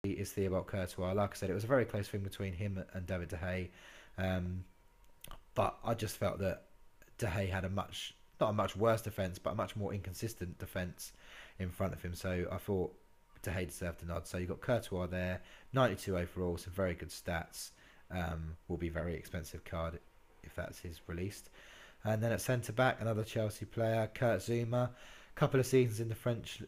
is Thibaut Courtois. Like I said, it was a very close thing between him and David De Gea, um, but I just felt that De Gea had not a much worse defence, but a much more inconsistent defence in front of him. So I thought De Gea deserved the nod. So you've got Courtois there, 92 overall, some very good stats. Will be a very expensive card if that's his released. And then at centre back, another Chelsea player, Kurt Zouma. Couple of seasons in the French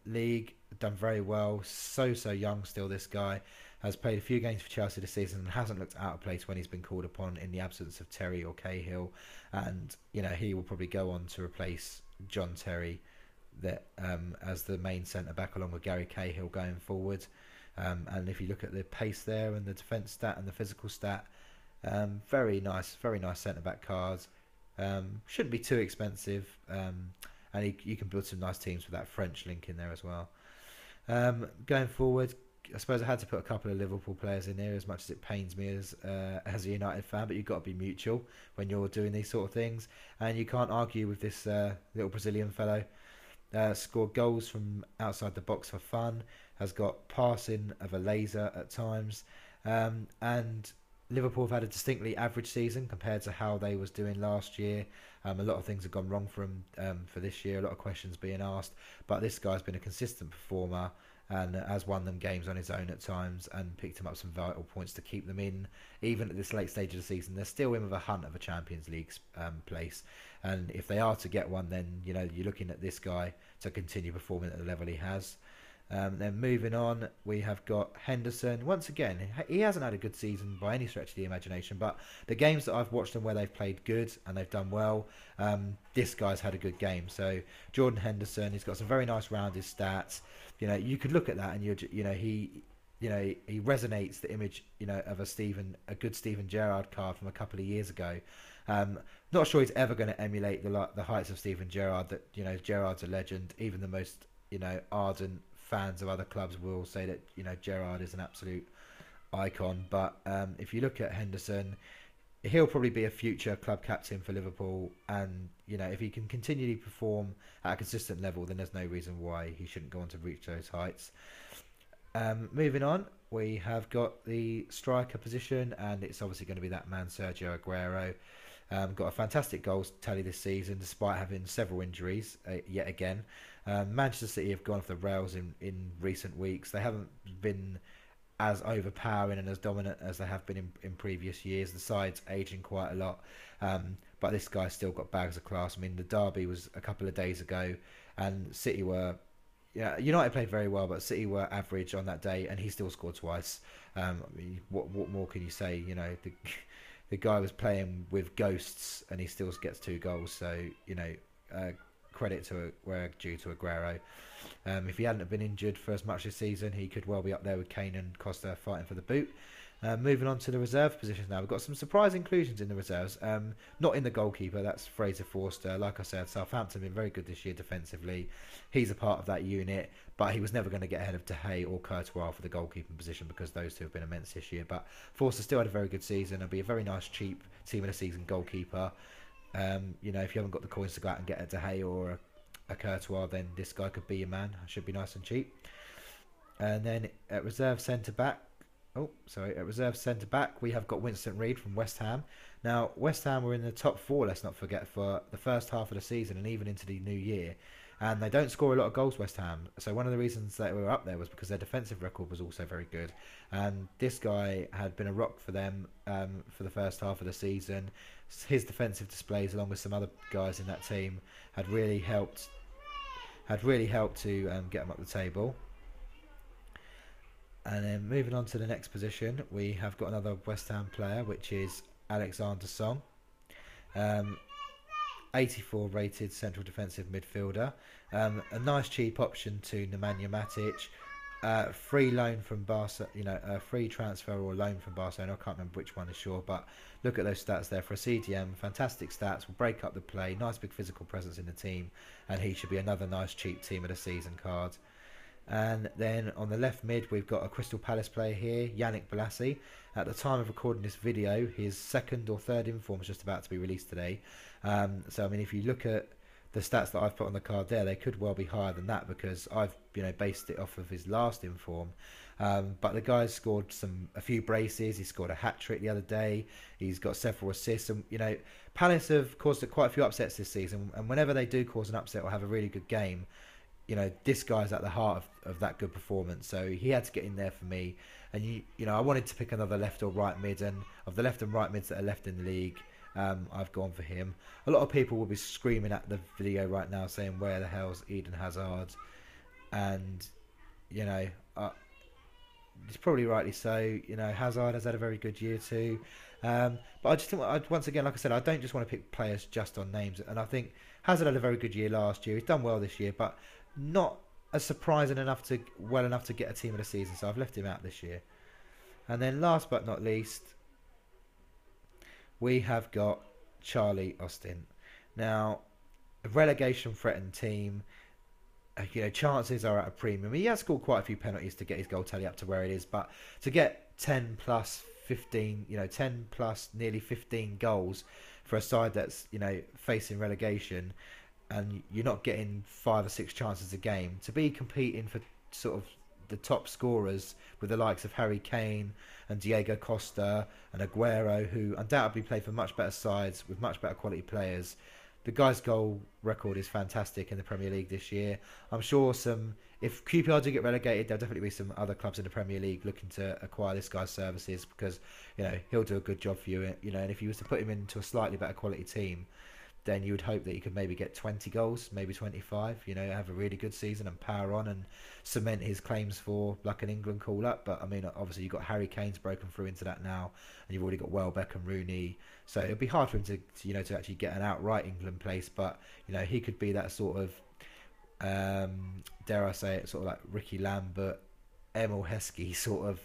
league, done very well. So young still. This guy has played a few games for Chelsea this season and hasn't looked out of place when he's been called upon in the absence of Terry or Cahill. And he will probably go on to replace John Terry as the main centre back along with Gary Cahill going forward. And if you look at the pace there and the defence stat and the physical stat, very nice centre back cards. Shouldn't be too expensive, and you can build some nice teams with that French link in there as well. Going forward, I suppose I had to put a couple of Liverpool players in there, as much as it pains me as a United fan, but you've got to be mutual when you're doing these sort of things, and you can't argue with this little Brazilian fellow. Scored goals from outside the box for fun, has got passing of a laser at times, and Liverpool have had a distinctly average season compared to how they was doing last year. A lot of things have gone wrong for him for this year, a lot of questions being asked, but this guy's been a consistent performer and has won them games on his own at times and picked him up some vital points to keep them in. Even at this late stage of the season, they're still in with a hunt of a Champions League place, and if they are to get one, then you're looking at this guy to continue performing at the level he has. Then moving on, we have got Henderson. Once again, he hasn't had a good season by any stretch of the imagination, but the games that I've watched them where they've played good and they've done well, this guy's had a good game. So Jordan Henderson, he's got some very nice rounded stats. You could look at that and he resonates the image of a good Steven Gerrard card from a couple of years ago. Not sure he's ever going to emulate the heights of Steven Gerrard. That Gerrard's a legend. Even the most ardent fans of other clubs will say that Gerrard is an absolute icon. But if you look at Henderson, he'll probably be a future club captain for Liverpool, and if he can continually perform at a consistent level, then there's no reason why he shouldn't go on to reach those heights. Moving on, we have got the striker position, and it's obviously going to be that man Sergio Aguero. Got a fantastic goals tally this season despite having several injuries yet again. Manchester City have gone off the rails in recent weeks. They haven't been as overpowering and as dominant as they have been in previous years. The side's aging quite a lot, but this guy's still got bags of class. I mean, the derby was a couple of days ago, and City were... United played very well, but City were average on that day, and he still scored twice. What more can you say? The guy was playing with ghosts, and he still gets 2 goals. So credit to where due to Aguero. If he hadn't have been injured for as much this season, he could well be up there with Kane and Costa fighting for the boot. Moving on to the reserve positions now. We've got some surprise inclusions in the reserves. Not in the goalkeeper, that's Fraser Forster. Like I said, Southampton have been very good this year defensively. He's a part of that unit, but he was never going to get ahead of De Gea or Courtois for the goalkeeping position because those two have been immense this year. But Forster still had a very good season. It'll be a very nice, cheap team of the season goalkeeper. If you haven't got the coins to go out and get a De Gea or a Courtois, then this guy could be your man. Should be nice and cheap. And then at reserve centre back, we have got Winston Reid from West Ham. Now, West Ham were in the top 4, let's not forget, for the first half of the season and even into the new year. And they don't score a lot of goals, West Ham. So one of the reasons that we were up there was because their defensive record was also very good. And this guy had been a rock for them for the first half of the season. His defensive displays, along with some other guys in that team, had really helped to get them up the table. And then moving on to the next position, we have got another West Ham player, which is Alexander Song. 84 rated central defensive midfielder. A nice cheap option to Nemanja Matic. Free loan from Barca, a free transfer or loan from Barcelona. I can't remember which one is sure, but look at those stats there for a CDM. Fantastic stats, will break up the play, nice big physical presence in the team, and he should be another nice cheap team of the season card. And then on the left mid, we've got a Crystal Palace player here, Yannick Bolasie. At the time of recording this video, his 2nd or 3rd inform is just about to be released today. So I mean, if you look at the stats that I've put on the card there, they could well be higher than that because I've based it off of his last inform. But the guy's scored a few braces. He scored a hat trick the other day. He's got several assists, and Palace have caused quite a few upsets this season. And whenever they do cause an upset or have a really good game, this guy's at the heart of that good performance. So he had to get in there for me. And I wanted to pick another left or right mid, and of the left and right mids that are left in the league, I've gone for him. A lot of people will be screaming at the video right now saying, "Where the hell's Eden Hazard?" And you know, uh, it's probably rightly so. Hazard has had a very good year too. But I just think, once again, like I said, I don't just want to pick players just on names. And I think Hazard had a very good year last year. He's done well this year, but not as surprising well enough to get a team of the season. So I've left him out this year. And then last but not least, we have got Charlie Austin. Now, a relegation threatened team. Chances are at a premium. He has scored quite a few penalties to get his goal tally up to where it is, but to get 10 plus 15, 10 plus nearly 15 goals for a side that's, facing relegation, and you're not getting 5 or 6 chances a game, to be competing for sort of the top scorers with the likes of Harry Kane and Diego Costa and Aguero, who undoubtedly play for much better sides with much better quality players. The guy's goal record is fantastic in the Premier League this year. I'm sure if QPR do get relegated, there'll definitely be some other clubs in the Premier League looking to acquire this guy's services, because he'll do a good job for you. And if you was to put him into a slightly better quality team, then you would hope that he could maybe get 20 goals, maybe 25, have a really good season and power on and cement his claims for like an England call-up. But I mean, obviously you've got Harry Kane's broken through into that now, and you've already got Welbeck and Rooney, so it'd be hard for him to actually get an outright England place. But he could be that sort of, dare I say it, sort of like Ricky Lambert, Emil Heskey sort of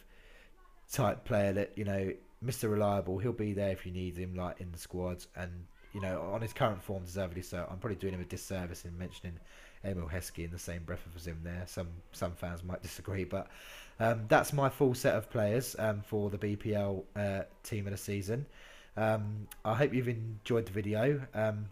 type player that, Mr. Reliable. He'll be there if you need him, like in the squads, and on his current form, deservedly so. I'm probably doing him a disservice in mentioning Emil Heskey in the same breath as him there. Some fans might disagree, but that's my full set of players for the BPL team of the season. I hope you've enjoyed the video.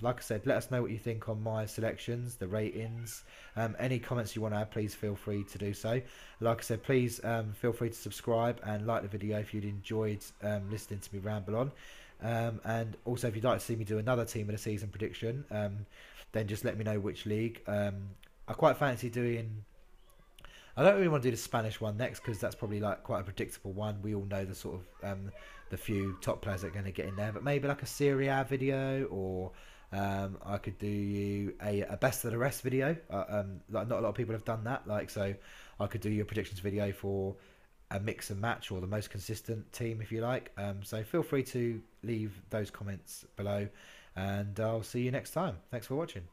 Like I said, let us know what you think on my selections, the ratings. Any comments you want to add, please feel free to do so. Like I said, please feel free to subscribe and like the video if you'd enjoyed listening to me ramble on. And also, if you'd like to see me do another team of the season prediction, then just let me know which league. I quite fancy doing... I don't really want to do the Spanish one next, because that's probably like quite a predictable one. We all know the sort of the few top players that are going to get in there. But maybe like a Serie A video, or I could do a best of the rest video. Like not a lot of people have done that. So I could do your predictions video for a mix and match, or the most consistent team, if you like. So feel free to leave those comments below, and I'll see you next time. Thanks for watching.